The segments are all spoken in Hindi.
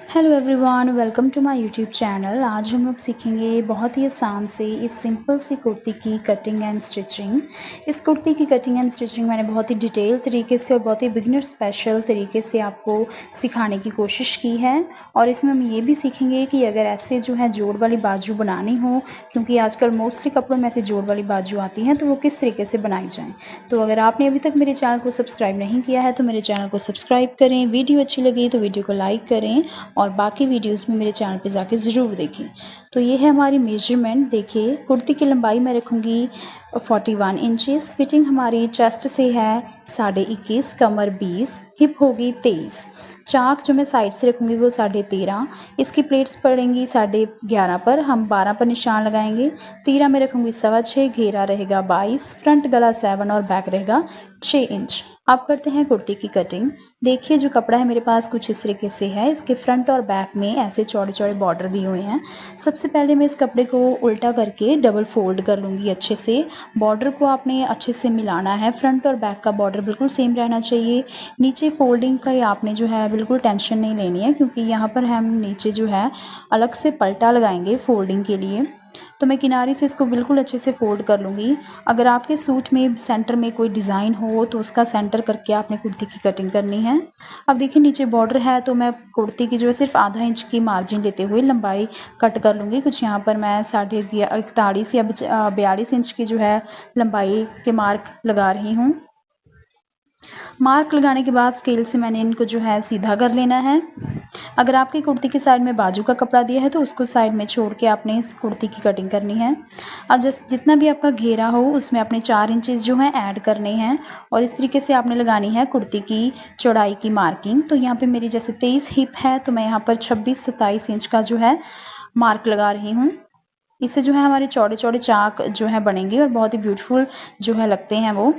Hello everyone, welcome to my YouTube channel. आज हम लोग सीखेंगे बहुत ही आसान से इस सिंपल सी कुर्ती की कटिंग एंड स्टिचिंग। इस कुर्ती की कटिंग एंड स्टिचिंग मैंने बहुत ही डिटेल तरीके से और बहुत ही बिगिनर स्पेशल तरीके से आपको सिखाने की कोशिश की है। और इसमें हम ये भी सीखेंगे कि अगर ऐसे जो है जोड़ वाली बाजू बनानी हो, क्योंकि आजकल मोस्टली कपड़ों में ऐसे जोड़ वाली बाजू आती हैं, तो वो किस तरीके से बनाई जाए। तो अगर आपने अभी तक मेरे चैनल को सब्सक्राइब नहीं किया है तो मेरे चैनल को सब्सक्राइब करें। वीडियो अच्छी लगी तो वीडियो को लाइक करें और बाकी वीडियोस में मेरे चैनल पे जाके ज़रूर देखें। तो ये है हमारी मेजरमेंट। देखिए, कुर्ती की लंबाई मैं रखूँगी 41 इंचेस। फिटिंग हमारी चेस्ट से है 21.5, कमर 20, हिप होगी 23। चाक जो मैं साइड से रखूँगी वो 13.5। इसकी प्लेट्स पड़ेंगी 11.5 पर, हम 12 पर निशान लगाएंगे। तीरा में रखूँगी 6.25, घेरा रहेगा 22, फ्रंट गला 7 और बैक रहेगा 6 इंच। अब करते हैं कुर्ती की कटिंग। देखिए, जो कपड़ा है मेरे पास कुछ इस तरीके से है। इसके फ्रंट और बैक में ऐसे चौड़े चौड़े बॉर्डर दिए हुए हैं। सबसे पहले मैं इस कपड़े को उल्टा करके डबल फोल्ड कर लूँगी अच्छे से। बॉर्डर को आपने अच्छे से मिलाना है। फ्रंट और बैक का बॉर्डर बिल्कुल सेम रहना चाहिए। नीचे फोल्डिंग का आपने जो है बिल्कुल टेंशन नहीं लेनी है, क्योंकि यहाँ पर हम नीचे जो है अलग से पलटा लगाएंगे फोल्डिंग के लिए। तो मैं किनारे से इसको बिल्कुल अच्छे से फोल्ड कर लूँगी। अगर आपके सूट में सेंटर में कोई डिज़ाइन हो तो उसका सेंटर करके आपने कुर्ती की कटिंग करनी है। अब देखिए, नीचे बॉर्डर है तो मैं कुर्ती की जो है सिर्फ आधा इंच की मार्जिन लेते हुए लंबाई कट कर लूँगी। कुछ यहाँ पर मैं 41 या 42 इंच की जो है लंबाई के मार्क लगा रही हूँ। मार्क लगाने के बाद स्केल से मैंने इनको जो है सीधा कर लेना है। अगर आपकी कुर्ती की साइड में बाजू का कपड़ा दिया है तो उसको साइड में छोड़ के आपने इस कुर्ती की कटिंग करनी है। अब जितना भी आपका घेरा हो उसमें अपने 4 इंचेस जो है ऐड करने हैं और इस तरीके से आपने लगानी है कुर्ती की चौड़ाई की मार्किंग। तो यहाँ पे मेरी जैसे 23 हिप है तो मैं यहाँ पर 26-27 इंच का जो है मार्क लगा रही हूँ। इससे जो है हमारे चौड़े चौड़े चाक जो है बनेंगे और बहुत ही ब्यूटीफुल जो है लगते हैं वो।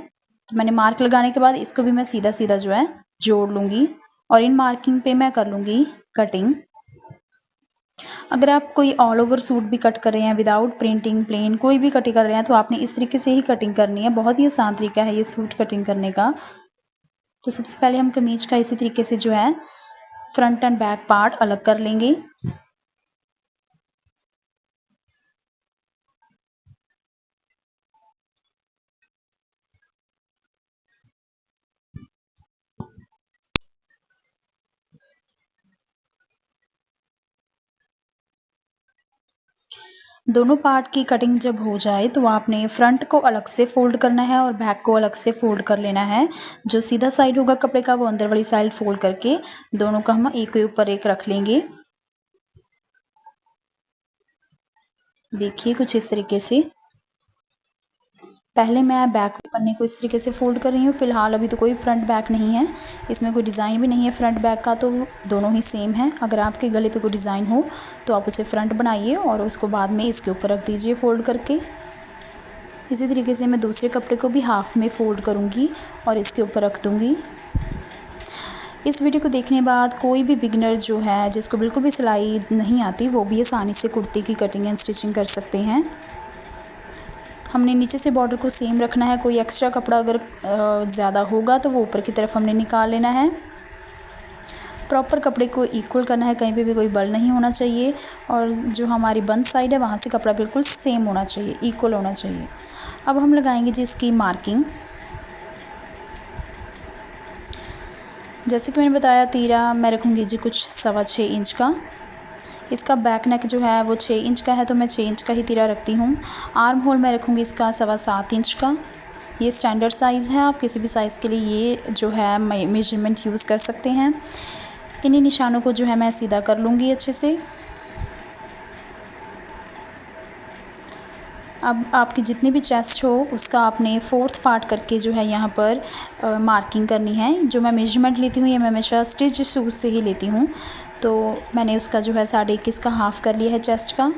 तो मैंने मार्क लगाने के बाद इसको भी मैं सीधा सीधा जो है जोड़ लूँगी और इन मार्किंग पे मैं कर लूँगी कटिंग। अगर आप कोई ऑल ओवर सूट भी कट कर रहे हैं विदाउट प्रिंटिंग, प्लेन कोई भी कटिंग कर रहे हैं, तो आपने इस तरीके से ही कटिंग करनी है। बहुत ही आसान तरीका है ये सूट कटिंग करने का। तो सबसे पहले हम कमीज का इसी तरीके से जो है फ्रंट एंड बैक पार्ट अलग कर लेंगे। दोनों पार्ट की कटिंग जब हो जाए तो आपने फ्रंट को अलग से फोल्ड करना है और बैक को अलग से फोल्ड कर लेना है। जो सीधा साइड होगा कपड़े का वो अंदर वाली साइड फोल्ड करके दोनों को हम एक के ऊपर एक रख लेंगे। देखिए, कुछ इस तरीके से। पहले मैं बैक पन्ने को इस तरीके से फोल्ड कर रही हूँ। फिलहाल अभी तो कोई फ्रंट बैक नहीं है, इसमें कोई डिज़ाइन भी नहीं है फ्रंट बैक का, तो दोनों ही सेम है। अगर आपके गले पे कोई डिज़ाइन हो तो आप उसे फ्रंट बनाइए और उसको बाद में इसके ऊपर रख दीजिए फोल्ड करके। इसी तरीके से मैं दूसरे कपड़े को भी हाफ में फोल्ड करूँगी और इसके ऊपर रख दूँगी। इस वीडियो को देखने बाद कोई भी बिगनर जो है जिसको बिल्कुल भी सिलाई नहीं आती, वो भी आसानी से कुर्ती की कटिंग एंड स्टिचिंग कर सकते हैं। हमने नीचे से बॉर्डर को सेम रखना है। कोई एक्स्ट्रा कपड़ा अगर ज़्यादा होगा तो वो ऊपर की तरफ हमने निकाल लेना है। प्रॉपर कपड़े को इक्वल करना है, कहीं पे भी कोई बल नहीं होना चाहिए और जो हमारी बंद साइड है वहाँ से कपड़ा बिल्कुल सेम होना चाहिए, इक्वल होना चाहिए। अब हम लगाएंगे जी इसकी मार्किंग। जैसे कि मैंने बताया, तीरा मैं रखूँगी जी कुछ 6.25 इंच का। इसका बैक नेक जो है वो 6 इंच का है तो मैं 6 इंच का ही तीरा रखती हूँ। आर्म होल मैं रखूँगी इसका 7.25 इंच का। ये स्टैंडर्ड साइज़ है, आप किसी भी साइज़ के लिए ये जो है मेजरमेंट यूज़ कर सकते हैं। इन्हीं निशानों को जो है मैं सीधा कर लूँगी अच्छे से। अब आपकी जितनी भी चेस्ट हो उसका आपने 4th पार्ट करके जो है यहाँ पर मार्किंग करनी है। जो मैं मेजरमेंट लेती हूँ ये मैं हमेशा स्टिच शूज़ से ही लेती हूँ। तो मैंने उसका जो है 21.5 का हाफ़ कर लिया है चेस्ट का।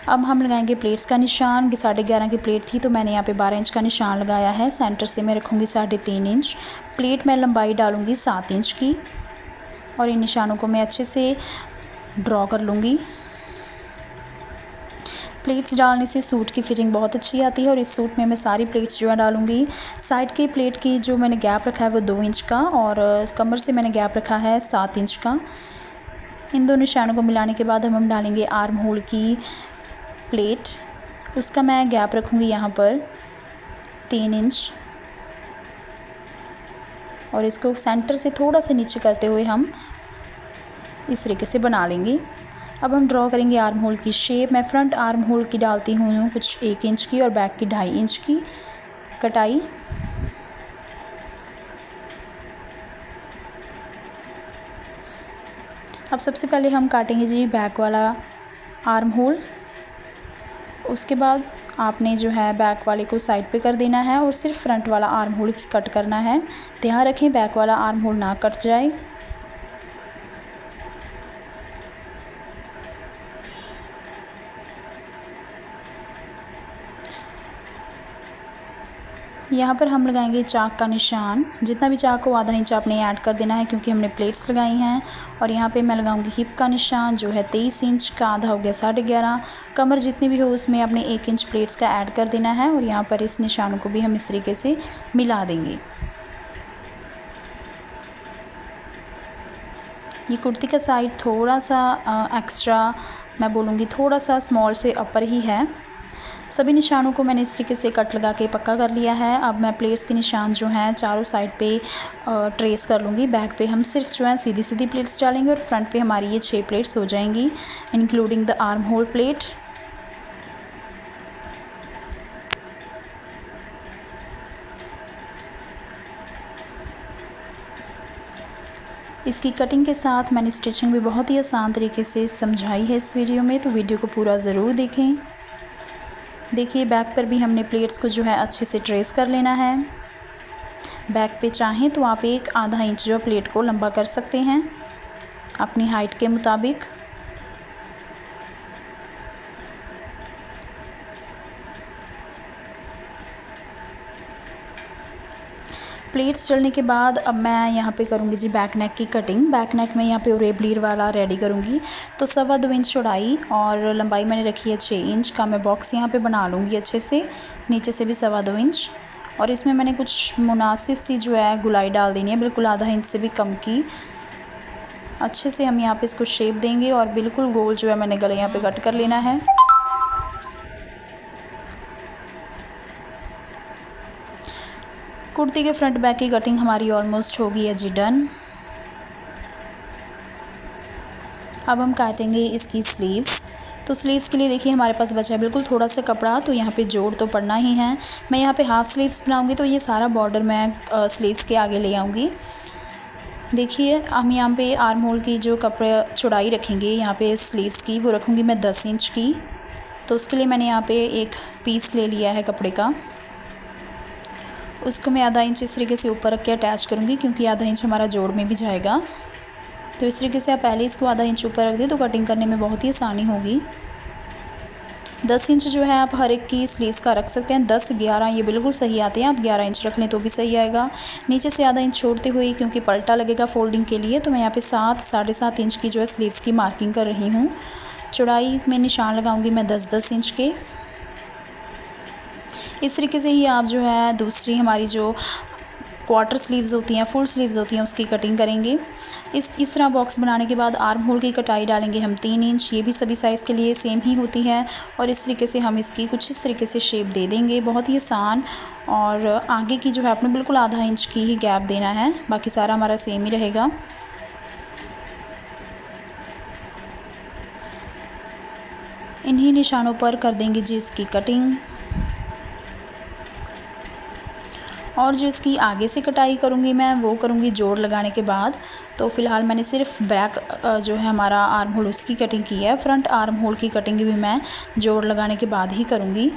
अब हम लगाएंगे प्लेट्स का निशान। 11.5 की प्लेट थी तो मैंने यहाँ पे 12 इंच का निशान लगाया है। सेंटर से मैं रखूँगी 3.5 इंच। प्लेट में लंबाई डालूँगी 7 इंच की और इन निशानों को मैं अच्छे से ड्रॉ कर लूँगी। प्लेट्स डालने से सूट की फिटिंग बहुत अच्छी आती है और इस सूट में मैं सारी प्लेट्स जो है डालूँगी। साइड की प्लेट की जो मैंने गैप रखा है वो 2 इंच का और कमर से मैंने गैप रखा है 7 इंच का। इन दो निशानों को मिलाने के बाद हम डालेंगे आर्म होल की प्लेट। उसका मैं गैप रखूँगी यहाँ पर 3 इंच और इसको सेंटर से थोड़ा सा नीचे करते हुए हम इस तरीके से बना लेंगे। अब हम ड्रॉ करेंगे आर्म होल की शेप। मैं फ्रंट आर्म होल की डालती हूँ कुछ 1 इंच की और बैक की 2.5 इंच की कटाई। अब सबसे पहले हम काटेंगे जी बैक वाला आर्म होल। उसके बाद आपने जो है बैक वाले को साइड पे कर देना है और सिर्फ फ्रंट वाला आर्म होल ही कट करना है। ध्यान रखें बैक वाला आर्म होल ना कट जाए। यहाँ पर हम लगाएंगे चाक का निशान। जितना भी चाक हो आधा इंच आपने ऐड कर देना है क्योंकि हमने प्लेट्स लगाई हैं। और यहाँ पे मैं लगाऊंगी हिप का निशान जो है 23 इंच का, आधा हो गया 11.5। कमर जितनी भी हो उसमें आपने 1 इंच प्लेट्स का ऐड कर देना है और यहाँ पर इस निशानों को भी हम इस तरीके से मिला देंगे। ये कुर्ती का साइड थोड़ा सा एक्स्ट्रा, मैं बोलूँगी थोड़ा सा स्मॉल से अपर ही है। सभी निशानों को मैंने इस तरीके से कट लगा के पक्का कर लिया है। अब मैं प्लेट्स के निशान जो हैं चारों साइड पे ट्रेस कर लूँगी। बैक पे हम सिर्फ जो है सीधी सीधी प्लेट्स डालेंगे और फ्रंट पे हमारी ये 6 प्लेट्स हो जाएंगी including the arm hole plate. इसकी कटिंग के साथ मैंने स्टिचिंग भी बहुत ही आसान तरीके से समझाई है इस वीडियो में, तो वीडियो को पूरा ज़रूर देखें। देखिए बैक पर भी हमने प्लेट्स को जो है अच्छे से ट्रेस कर लेना है। बैक पे चाहें तो आप 1/2 इंच जो प्लेट को लंबा कर सकते हैं अपनी हाइट के मुताबिक। प्लेट्स चलने के बाद अब मैं यहाँ पे करूँगी जी बैक नेक की कटिंग। बैक नेक में यहाँ पे ओरेबलीर वाला रेडी करूँगी। तो 2.25 इंच चौड़ाई और लंबाई मैंने रखी है 6 इंच का। मैं बॉक्स यहाँ पे बना लूँगी अच्छे से, नीचे से भी 2.25 इंच। और इसमें मैंने कुछ मुनासिब सी जो है गुलाई डाल देनी है, बिल्कुल आधा इंच से भी कम की। अच्छे से हम यहाँ पे इसको शेप देंगे और बिल्कुल गोल जो है मैंने गला यहाँ पे कट कर लेना है। कुर्ती के फ्रंट बैक की कटिंग हमारी ऑलमोस्ट हो गई है जी डन। अब हम काटेंगे इसकी स्लीव्स। तो स्लीव्स के लिए देखिए हमारे पास बचा है बिल्कुल थोड़ा सा कपड़ा, तो यहाँ पे जोड़ तो पड़ना ही है। मैं यहाँ पे हाफ स्लीव्स बनाऊंगी तो ये सारा बॉर्डर मैं स्लीव्स के आगे ले आऊँगी। देखिए हम यहाँ पे आर्म होल की जो कपड़ा चौड़ाई रखेंगे यहाँ पे स्लीव्स की, वो रखूँगी मैं 10 इंच की। तो उसके लिए मैंने यहाँ पे एक पीस ले लिया है कपड़े का, उसको मैं आधा इंच इस तरीके से ऊपर रख के अटैच करूँगी क्योंकि आधा इंच हमारा जोड़ में भी जाएगा। तो इस तरीके से आप पहले इसको आधा इंच ऊपर रख दें तो कटिंग करने में बहुत ही आसानी होगी। 10 इंच जो है आप हर एक की स्लीव्स का रख सकते हैं। 10, 11 ये बिल्कुल सही आते हैं। आप 11 इंच रख लें तो भी सही आएगा। नीचे से आधा इंच छोड़ते हुए क्योंकि पलटा लगेगा फोल्डिंग के लिए, तो मैं यहाँ पे 7, 7.5 इंच की जो है स्लीव्स की मार्किंग कर रही हूँ। चौड़ाई में निशान लगाऊंगी मैं 10-10 इंच के। इस तरीके से ही आप जो है दूसरी हमारी जो क्वार्टर स्लीव्स होती हैं, फुल स्लीव्स होती हैं, उसकी कटिंग करेंगे। इस तरह बॉक्स बनाने के बाद आर्म होल की कटाई डालेंगे हम 3 इंच। ये भी सभी साइज़ के लिए सेम ही होती है और इस तरीके से हम इसकी कुछ इस तरीके से शेप दे देंगे, बहुत ही आसान। और आगे की जो है आपने बिल्कुल आधा इंच की ही गैप देना है, बाकी सारा हमारा सेम ही रहेगा। इन्हीं निशानों पर कर देंगे जी इसकी कटिंग। और जो इसकी आगे से कटाई करूँगी मैं वो करूँगी जोड़ लगाने के बाद। तो फ़िलहाल मैंने सिर्फ बैक जो है हमारा आर्म होल उसकी कटिंग की है। फ्रंट आर्म होल की कटिंग भी मैं जोड़ लगाने के बाद ही करूँगी।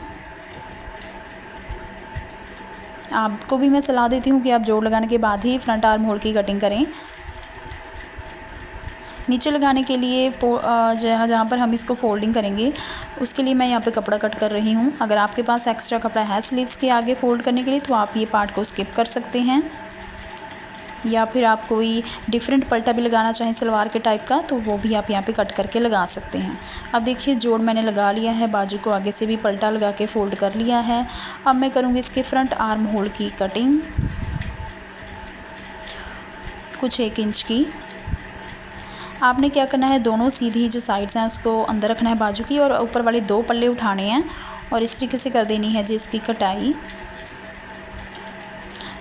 आपको भी मैं सलाह देती हूँ कि आप जोड़ लगाने के बाद ही फ्रंट आर्म होल की कटिंग करें। नीचे लगाने के लिए जहाँ पर हम इसको फोल्डिंग करेंगे उसके लिए मैं यहाँ पे कपड़ा कट कर रही हूँ। अगर आपके पास एक्स्ट्रा कपड़ा है स्लीव्स के आगे फोल्ड करने के लिए तो आप ये पार्ट को स्किप कर सकते हैं, या फिर आप कोई डिफरेंट पल्टा भी लगाना चाहें सलवार के टाइप का तो वो भी आप यहाँ पे कट करके लगा सकते हैं। अब देखिए जोड़ मैंने लगा लिया है, बाजू को आगे से भी पल्टा लगा के फोल्ड कर लिया है। अब मैं करूँगी इसके फ्रंट आर्म होल की कटिंग कुछ 1 इंच की। आपने क्या करना है, दोनों सीधी जो साइड्स हैं उसको अंदर रखना है बाजू की, और ऊपर वाले 2 पल्ले उठाने हैं और इस तरीके से कर देनी है जी इसकी कटाई।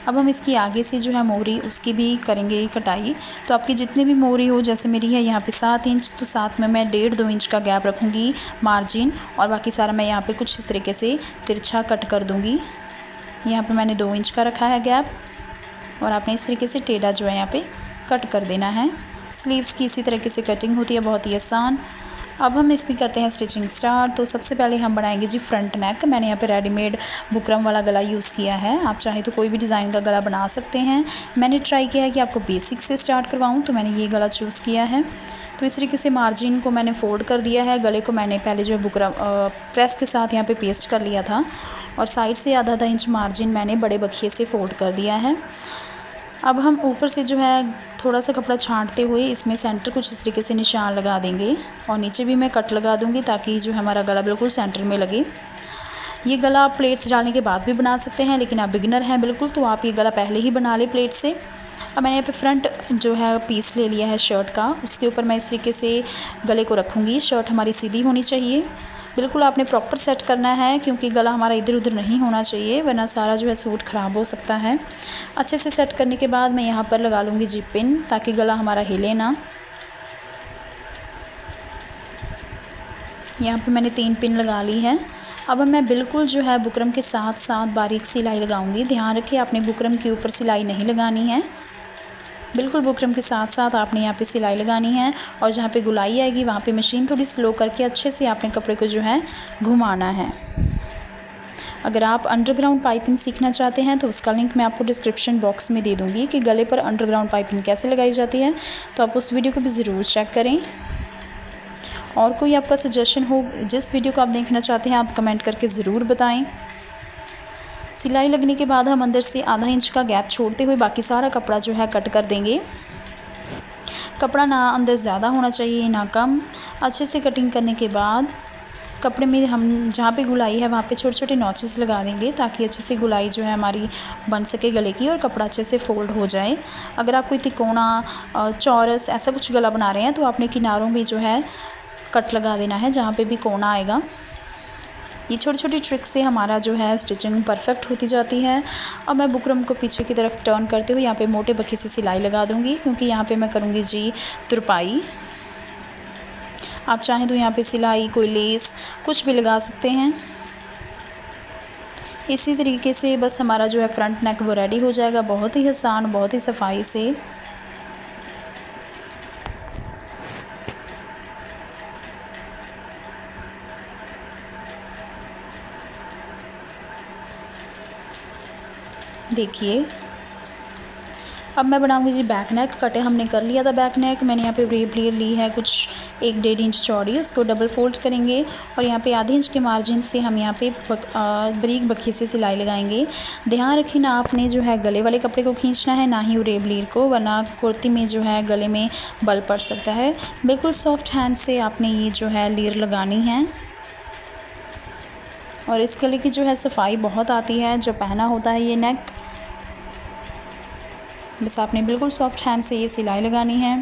अब हम इसकी आगे से जो है मोहरी उसकी भी करेंगे कटाई। तो आपकी जितनी भी मोहरी हो, जैसे मेरी है यहाँ पे 7 इंच, तो 7 में मैं 1.5-2 इंच का गैप रखूँगी मार्जिन, और बाकी सारा मैं यहाँ पे कुछ इस तरीके से तिरछा कट कर दूँगी। यहाँ पे मैंने 2 इंच का रखा है गैप, और आपने इस तरीके से टेढ़ा जो है यहाँ पे कट कर देना है। स्लीव्स की इसी तरीके से कटिंग होती है, बहुत ही आसान। अब हम इसकी करते हैं स्टिचिंग स्टार्ट। तो सबसे पहले हम बनाएंगे जी फ्रंट नेक। मैंने यहाँ पे रेडीमेड बुकरम वाला गला यूज़ किया है, आप चाहे तो कोई भी डिज़ाइन का गला बना सकते हैं। मैंने ट्राई किया है कि आपको बेसिक से स्टार्ट करवाऊँ, तो मैंने ये गला चूज़ किया है। तो इस तरीके से मार्जिन को मैंने फोल्ड कर दिया है। गले को मैंने पहले जो है बुकरम प्रेस के साथ यहाँ पे पेस्ट कर लिया था, और साइड से आधा इंच मार्जिन मैंने बड़े बखिए से फोल्ड कर दिया है। अब हम ऊपर से जो है थोड़ा सा कपड़ा छांटते हुए इसमें सेंटर कुछ इस तरीके से निशान लगा देंगे, और नीचे भी मैं कट लगा दूंगी ताकि जो हमारा गला बिल्कुल सेंटर में लगे। ये गला आप प्लेट्स डालने के बाद भी बना सकते हैं, लेकिन आप बिगिनर हैं बिल्कुल, तो आप ये गला पहले ही बना लें प्लेट से। अब मैंने यहाँ पे फ्रंट जो है पीस ले लिया है शर्ट का, उसके ऊपर मैं इस तरीके से गले को रखूँगी। शर्ट हमारी सीधी होनी चाहिए, बिल्कुल आपने प्रॉपर सेट करना है, क्योंकि गला हमारा इधर उधर नहीं होना चाहिए, वरना सारा जो है सूट ख़राब हो सकता है। अच्छे से सेट करने के बाद मैं यहाँ पर लगा लूँगी जी पिन, ताकि गला हमारा हिले ना। यहाँ पे मैंने 3 पिन लगा ली है। अब मैं बिल्कुल जो है बुकरम के साथ साथ बारीक सिलाई लगाऊंगी। ध्यान रखिए आपने बुकरम के ऊपर सिलाई नहीं लगानी है, बिल्कुल बुकरम के साथ साथ आपने यहाँ पे सिलाई लगानी है, और जहाँ पे गुलाई आएगी वहाँ पे मशीन थोड़ी स्लो करके अच्छे से आपने कपड़े को जो है घुमाना है। अगर आप अंडरग्राउंड पाइपिंग सीखना चाहते हैं तो उसका लिंक मैं आपको डिस्क्रिप्शन बॉक्स में दे दूँगी कि गले पर अंडरग्राउंड पाइपिंग कैसे लगाई जाती है, तो आप उस वीडियो को भी ज़रूर चेक करें। और कोई आपका सजेशन हो, जिस वीडियो को आप देखना चाहते हैं, आप कमेंट करके ज़रूर बताएं। सिलाई लगने के बाद हम अंदर से आधा इंच का गैप छोड़ते हुए बाकी सारा कपड़ा जो है कट कर देंगे। कपड़ा ना अंदर ज़्यादा होना चाहिए ना कम। अच्छे से कटिंग करने के बाद कपड़े में हम जहाँ पे गुलाई है वहाँ पे छोटे छोटे नॉचेस लगा देंगे, ताकि अच्छे से गुलाई जो है हमारी बन सके गले की, और कपड़ा अच्छे से फोल्ड हो जाए। अगर आप कोई तिकोना चौरस ऐसा कुछ गला बना रहे हैं तो आपने किनारों में जो है कट लगा देना है, जहाँ पे भी कोना आएगा। ये छोटी छोटी ट्रिक से हमारा जो है स्टिचिंग परफेक्ट होती जाती है। अब मैं बुकरम को पीछे की तरफ टर्न करते हुए यहाँ पे मोटे बखी से सिलाई लगा दूंगी, क्योंकि यहाँ पे मैं करूँगी जी तुरपाई। आप चाहें तो यहाँ पे सिलाई, कोई लेस, कुछ भी लगा सकते हैं। इसी तरीके से बस हमारा जो है फ्रंट नेक वो रेडी हो जाएगा, बहुत ही आसान, बहुत ही सफाई से। देखिए अब मैं बनाऊंगी जी बैक नेक। कटे हमने कर लिया था बैक नेक। मैंने यहाँ पे रेप ली है कुछ 1-1.5 इंच चौड़ी, उसको डबल फोल्ड करेंगे, और यहाँ पे आधे इंच के मार्जिन से हम यहाँ पे बारीक बखी से सिलाई लगाएंगे। ध्यान रखें ना आपने जो है गले वाले कपड़े को खींचना है, ना ही रेब लीर को, वरना कुर्ती में जो है गले में बल पड़ सकता है। बिल्कुल सॉफ्ट हैंड से आपने ये जो है लीर लगानी है, और इस गले की जो है सफाई बहुत आती है जो पहना होता है ये नेक। बस आपने बिल्कुल सॉफ्ट हैंड से ये सिलाई लगानी है।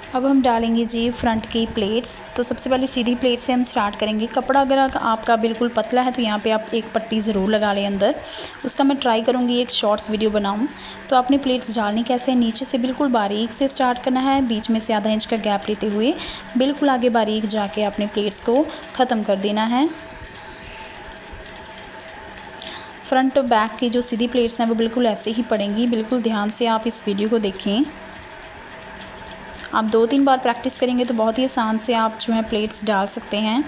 अब हम डालेंगे जी फ्रंट की प्लेट्स। तो सबसे पहले सीधी प्लेट से हम स्टार्ट करेंगे। कपड़ा अगर आपका बिल्कुल पतला है तो यहाँ पे आप एक पट्टी ज़रूर लगा लें अंदर। उसका मैं ट्राई करूँगी एक शॉर्ट्स वीडियो बनाऊँ। तो आपने प्लेट्स डालनी कैसे है, नीचे से बिल्कुल बारीक से स्टार्ट करना है, बीच में से आधा इंच का गैप लेते हुए बिल्कुल आगे बारीक जाके आपने प्लेट्स को ख़त्म कर देना है। फ्रंट और बैक की जो सीधी प्लेट्स हैं वो बिल्कुल ऐसे ही पड़ेंगी। बिल्कुल ध्यान से आप इस वीडियो को देखें। आप 2-3 बार प्रैक्टिस करेंगे तो बहुत ही आसान से आप जो है प्लेट्स डाल सकते हैं।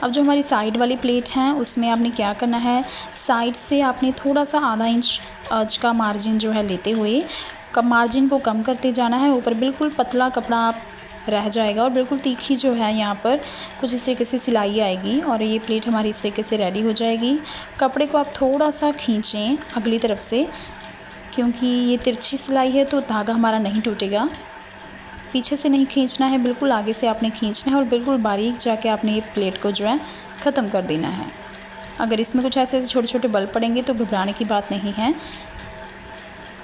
अब जो हमारी साइड वाली प्लेट है उसमें आपने क्या करना है, साइड से आपने थोड़ा सा आधा इंच का मार्जिन जो है लेते हुए मार्जिन को कम करते जाना है। ऊपर बिल्कुल पतला कपड़ा आप रह जाएगा, और बिल्कुल तीखी जो है यहाँ पर कुछ इस तरीके से सिलाई आएगी, और ये प्लेट हमारी इस तरीके से रेडी हो जाएगी। कपड़े को आप थोड़ा सा खींचें अगली तरफ से, क्योंकि ये तिरछी सिलाई है तो धागा हमारा नहीं टूटेगा। पीछे से नहीं खींचना है, बिल्कुल आगे से आपने खींचना है और बिल्कुल बारीक जाके आपने ये प्लेट को जो है ख़त्म कर देना है। अगर इसमें कुछ ऐसे छोटे छोटे बल्ब पड़ेंगे तो घबराने की बात नहीं है।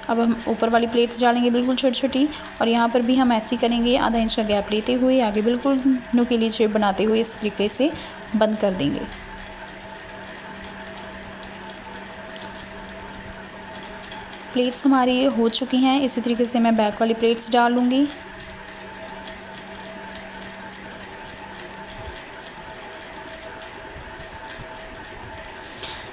अब हम ऊपर वाली प्लेट्स डालेंगे बिल्कुल छोटी छोटी, और यहाँ पर भी हम ऐसे ही करेंगे, आधा इंच का गैप लेते हुए आगे बिल्कुल नुकीली शेप बनाते हुए इस तरीके से बंद कर देंगे। प्लेट्स हमारी हो चुकी हैं। इसी तरीके से मैं बैक वाली प्लेट्स डाल लूँगी।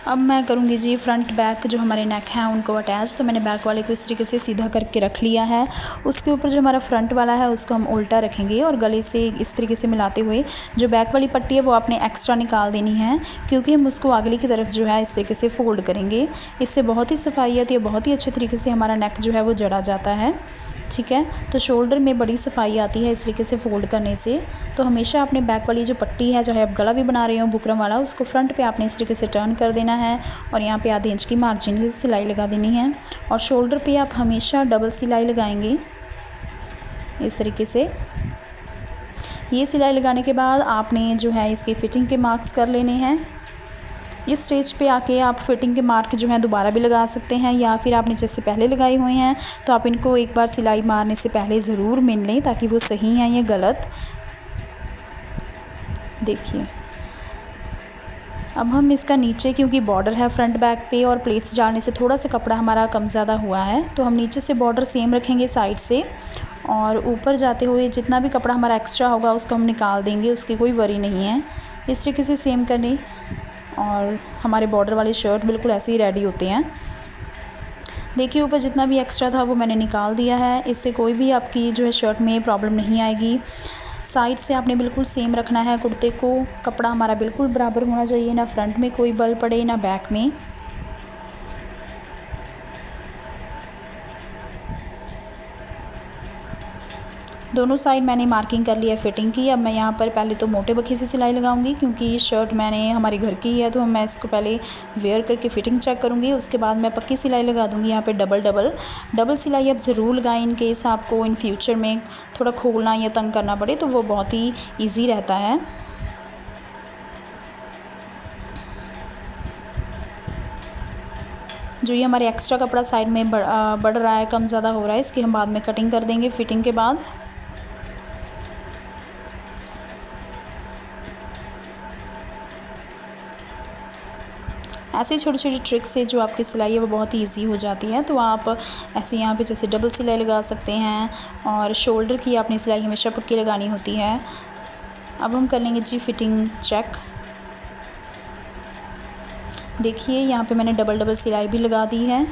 अब मैं करूँगी जी फ्रंट बैक जो हमारे नेक हैं उनको अटैच। तो मैंने बैक वाले को इस तरीके से सीधा करके रख लिया है। उसके ऊपर जो हमारा फ्रंट वाला है उसको हम उल्टा रखेंगे और गले से इस तरीके से मिलाते हुए जो बैक वाली पट्टी है वो आपने एक्स्ट्रा निकाल देनी है, क्योंकि हम उसको अगली की तरफ जो है इस तरीके से फ़ोल्ड करेंगे। इससे बहुत ही सफाई आती है, बहुत ही अच्छे तरीके से हमारा नेक जो है वो जड़ा जाता है। ठीक है, तो शोल्डर में बड़ी सफाई आती है इस तरीके से फ़ोल्ड करने से। तो हमेशा आपने बैक वाली जो पट्टी है, चाहे आप गला भी बना रहे हो बुकरम वाला, उसको फ्रंट पे आपने इस तरीके से टर्न कर देना है और यहाँ पे आधे इंच की मार्जिन की सिलाई लगा देनी है। और शोल्डर पे आप हमेशा डबल सिलाई लगाएंगे इस तरीके से। ये सिलाई लगाने के बाद आपने जो है इसकी फ़िटिंग के मार्क्स कर लेने हैं। इस स्टेज पे आके आप फिटिंग के मार्क जो हैं दोबारा भी लगा सकते हैं, या फिर आपने जैसे पहले लगाए हुए हैं तो आप इनको एक बार सिलाई मारने से पहले ज़रूर मिल लें ताकि वो सही हैं या गलत। देखिए, अब हम इसका नीचे, क्योंकि बॉर्डर है फ्रंट बैक पे और प्लेट्स डालने से थोड़ा सा कपड़ा हमारा कम ज़्यादा हुआ है, तो हम नीचे से बॉर्डर सेम रखेंगे साइड से, और ऊपर जाते हुए जितना भी कपड़ा हमारा एक्स्ट्रा होगा उसको हम निकाल देंगे, उसकी कोई वरी नहीं है। इस तरीके से सेम करने, और हमारे बॉर्डर वाले शर्ट बिल्कुल ऐसे ही रेडी होते हैं। देखिए, ऊपर जितना भी एक्स्ट्रा था वो मैंने निकाल दिया है। इससे कोई भी आपकी जो है शर्ट में प्रॉब्लम नहीं आएगी। साइड से आपने बिल्कुल सेम रखना है कुर्ते को, कपड़ा हमारा बिल्कुल बराबर होना चाहिए, ना फ्रंट में कोई बल पड़े ना बैक में। दोनों साइड मैंने मार्किंग कर लिया है फिटिंग की। अब मैं यहाँ पर पहले तो मोटे बखे से सिलाई लगाऊंगी, क्योंकि शर्ट मैंने हमारे घर की है तो मैं इसको पहले वेयर करके फिटिंग चेक करूँगी। उसके बाद मैं पक्की सिलाई लगा दूँगी। यहाँ पे डबल सिलाई आप ज़रूर लगाएं, इन केस आपको इन फ्यूचर में थोड़ा खोलना या तंग करना पड़े तो वो बहुत ही ईजी रहता है। जो ये हमारे एक्स्ट्रा कपड़ा साइड में बढ़ रहा है, कम ज़्यादा हो रहा है, इसकी हम बाद में कटिंग कर देंगे फिटिंग के बाद। ऐसे छोटी छोटी ट्रिक से जो आपकी सिलाई है वो बहुत ही ईजी हो जाती है। तो आप ऐसे यहाँ पे जैसे डबल सिलाई लगा सकते हैं, और शोल्डर की आपने सिलाई हमेशा पक्की लगानी होती है। अब हम कर लेंगे जी फिटिंग चेक। देखिए, यहाँ पे मैंने डबल सिलाई भी लगा दी है।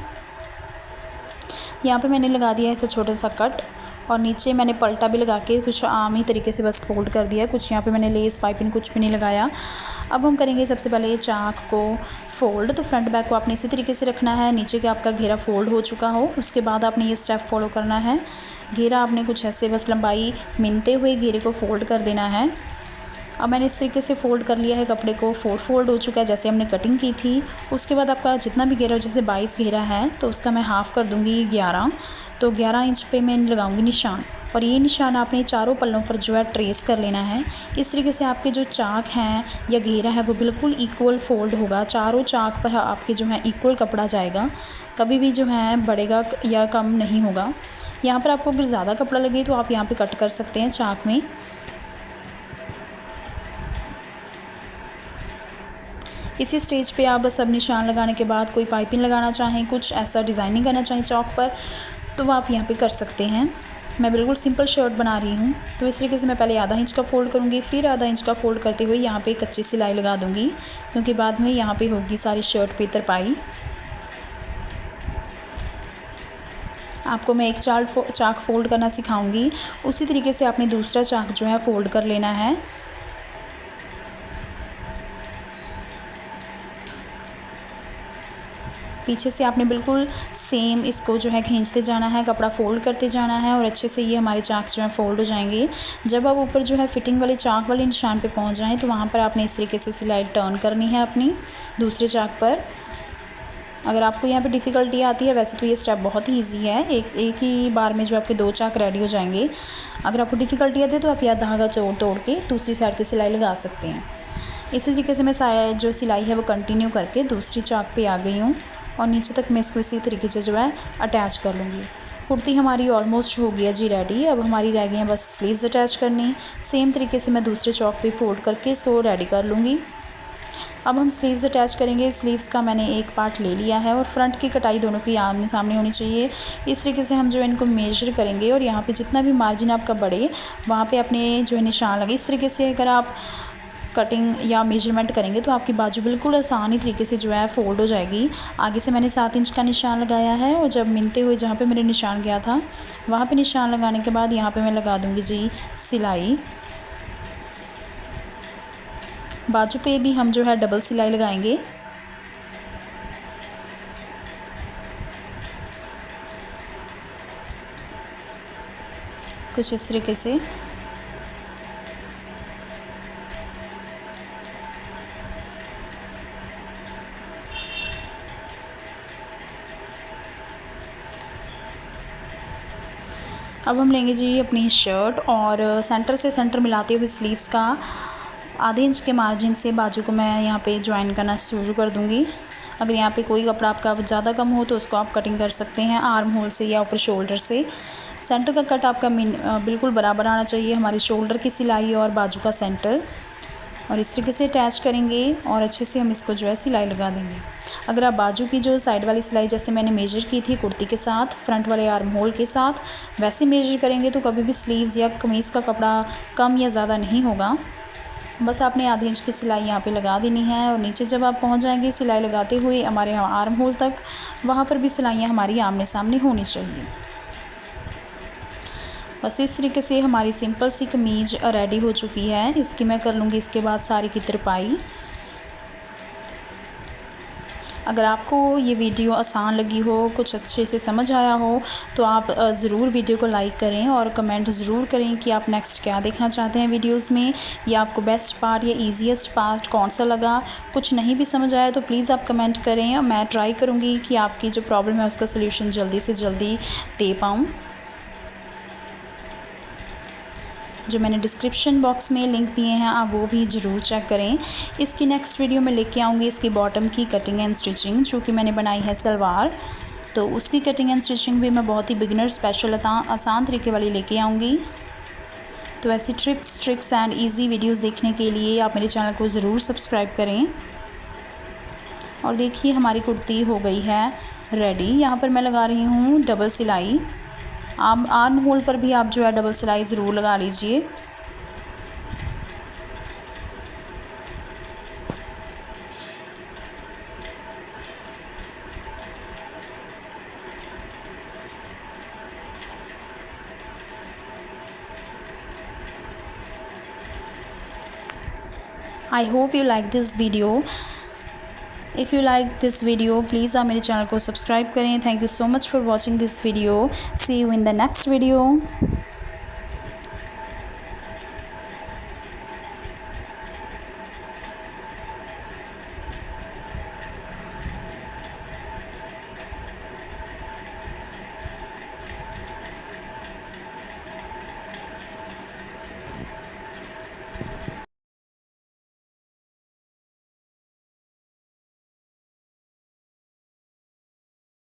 यहाँ पे मैंने लगा दिया है ऐसा छोटा सा कट, और नीचे मैंने पलटा भी लगा के कुछ आम ही तरीके से बस फोल्ड कर दिया। कुछ यहाँ पे मैंने लेस पाइपिंग कुछ भी नहीं लगाया। अब हम करेंगे सबसे पहले चाक को फोल्ड। तो फ्रंट बैक को आपने इसी तरीके से रखना है, नीचे का आपका घेरा फोल्ड हो चुका हो। उसके बाद आपने ये स्टेप फॉलो करना है। घेरा आपने कुछ ऐसे बस लंबाई मिनते हुए घेरे को फोल्ड कर देना है। अब मैंने इस तरीके से फ़ोल्ड कर लिया है कपड़े को, 4 फोल्ड हो चुका है जैसे हमने कटिंग की थी। उसके बाद आपका जितना भी घेरा हो, जैसे 22 घेरा है तो उसका मैं हाफ़ कर दूँगी 11। तो 11 इंच पे मैं लगाऊँगी निशान, और ये निशान आपने चारों पल्लों पर जो है ट्रेस कर लेना है। इस तरीके से आपके जो चाक हैं या घेरा है वो बिल्कुल इक्वल फोल्ड होगा। चारों चाक पर आपके जो है इक्वल कपड़ा जाएगा, कभी भी जो है बढ़ेगा या कम नहीं होगा। यहाँ पर आपको अगर ज़्यादा कपड़ा लगे तो आप यहाँ पे कट कर सकते हैं चाक में। इसी स्टेज पे आप बस अब निशान लगाने के बाद कोई पाइपिंग लगाना चाहें, कुछ ऐसा डिज़ाइनिंग करना चाहें चौक पर, तो वो आप यहाँ पे कर सकते हैं। मैं बिल्कुल सिंपल शर्ट बना रही हूँ, तो इस तरीके से मैं पहले आधा इंच का फ़ोल्ड करूँगी, फिर आधा इंच का फ़ोल्ड करते हुए यहाँ पे कच्ची सिलाई लगा दूँगी, क्योंकि बाद में यहाँ पे होगी सारी शर्ट पे तरपाई। आपको मैं एक चाक फ़ोल्ड करना सिखाऊंगी, उसी तरीके से आपने दूसरा चाक जो है फ़ोल्ड कर लेना है। पीछे से आपने बिल्कुल सेम इसको जो है खींचते जाना है, कपड़ा फ़ोल्ड करते जाना है, और अच्छे से ये हमारे चाक जो है फ़ोल्ड हो जाएंगे। जब आप ऊपर जो है फिटिंग वाले चाक वाले निशान पे पहुंच जाएं तो वहाँ पर आपने इस तरीके से सिलाई टर्न करनी है अपनी दूसरे चाक पर। अगर आपको यहाँ पे डिफ़िकल्टी आती है, वैसे तो ये स्टेप बहुत ही ईजी है, एक ही बार में जो आपके 2 चाक रेडी हो जाएंगे। अगर आपको डिफ़िकल्टी आती है तो आप यह धागा तोड़ के दूसरी साइड की सिलाई लगा सकते हैं। इसी तरीके से मैं जो सिलाई है वो कंटिन्यू करके दूसरी चाक पे आ गई हूँ और नीचे तक मैं इसको इसी तरीके से जो है अटैच कर लूँगी। कुर्ती हमारी ऑलमोस्ट हो गई है जी रेडी। अब हमारी रह गई हैं बस स्लीव्स अटैच करनी। सेम तरीके से मैं दूसरे चौक पे फोल्ड करके इसको रेडी कर लूँगी। अब हम स्लीव्स अटैच करेंगे। स्लीव्स का मैंने एक पार्ट ले लिया है और फ्रंट की कटाई दोनों की आमने सामने होनी चाहिए। इस तरीके से हम जो है इनको मेजर करेंगे और यहाँ पे जितना भी मार्जिन आपका बढ़े वहाँ पे अपने जो है निशान लगे। इस तरीके से अगर आप कटिंग या मेजरमेंट करेंगे तो आपकी बाजू बिल्कुल आसानी तरीके से जो है फ़ोल्ड हो जाएगी। आगे से मैंने 7 इंच का निशान लगाया है और जब मिलते हुए जहाँ पे मेरे निशान गया था वहाँ पे निशान लगाने के बाद यहाँ पे मैं लगा दूँगी जी सिलाई। बाजू पे भी हम जो है डबल सिलाई लगाएंगे। कुछ इस तरीके से। अब हम लेंगे जी अपनी शर्ट और सेंटर से सेंटर मिलाते हुए स्लीव्स का आधे इंच के मार्जिन से बाजू को मैं यहाँ पे ज्वाइन करना शुरू कर दूँगी। अगर यहाँ पे कोई कपड़ा आपका ज़्यादा कम हो तो उसको आप कटिंग कर सकते हैं आर्म होल से या ऊपर शोल्डर से। सेंटर का कट आपका बिल्कुल बराबर आना चाहिए, हमारी शोल्डर की सिलाई और बाजू का सेंटर। और इस तरीके से अटैच करेंगे और अच्छे से हम इसको जो है सिलाई लगा देंगे। अगर आप बाजू की जो साइड वाली सिलाई जैसे मैंने मेजर की थी कुर्ती के साथ फ्रंट वाले आर्म होल के साथ वैसे मेजर करेंगे तो कभी भी स्लीव्स या कमीज़ का कपड़ा कम या ज़्यादा नहीं होगा। बस आपने आधे इंच की सिलाई यहाँ पे लगा देनी है और नीचे जब आप पहुँच जाएंगे सिलाई लगाते हुए हमारे आर्म होल तक, वहाँ पर भी सिलाइयाँ हमारी आमने सामने होनी चाहिए। बस इस तरीके से हमारी सिंपल सी कमीज रेडी हो चुकी है। इसकी मैं कर लूँगी इसके बाद सारी की तरपाई। अगर आपको ये वीडियो आसान लगी हो, कुछ अच्छे से समझ आया हो तो आप ज़रूर वीडियो को लाइक करें और कमेंट ज़रूर करें कि आप नेक्स्ट क्या देखना चाहते हैं वीडियोस में, या आपको बेस्ट पार्ट या ईजीएस्ट पार्ट कौन सा लगा। कुछ नहीं भी समझ आया तो प्लीज़ आप कमेंट करें और मैं ट्राई करूँगी कि आपकी जो प्रॉब्लम है उसका सल्यूशन जल्दी से जल्दी दे पाऊँ। जो मैंने डिस्क्रिप्शन बॉक्स में लिंक दिए हैं आप वो भी ज़रूर चेक करें। इसकी नेक्स्ट वीडियो में लेके आऊँगी इसकी बॉटम की कटिंग एंड स्टिचिंग, चूँकि मैंने बनाई है सलवार तो उसकी कटिंग एंड स्टिचिंग भी मैं बहुत ही बिगिनर स्पेशल आसान तरीके वाली लेके आऊँगी। तो ऐसी tips tricks and easy videos देखने के लिए आप मेरे चैनल को ज़रूर सब्सक्राइब करें। और देखिए हमारी कुर्ती हो गई है रेडी। यहाँ पर मैं लगा रही हूँ डबल सिलाई। आर्म होल पर भी आप जो है डबल सिलाई ज़रूर लगा लीजिए। I hope you like this video. If you like this video, please आप मेरे चैनल को सब्सक्राइब करें। Thank you so much for watching this video. See you in the next video.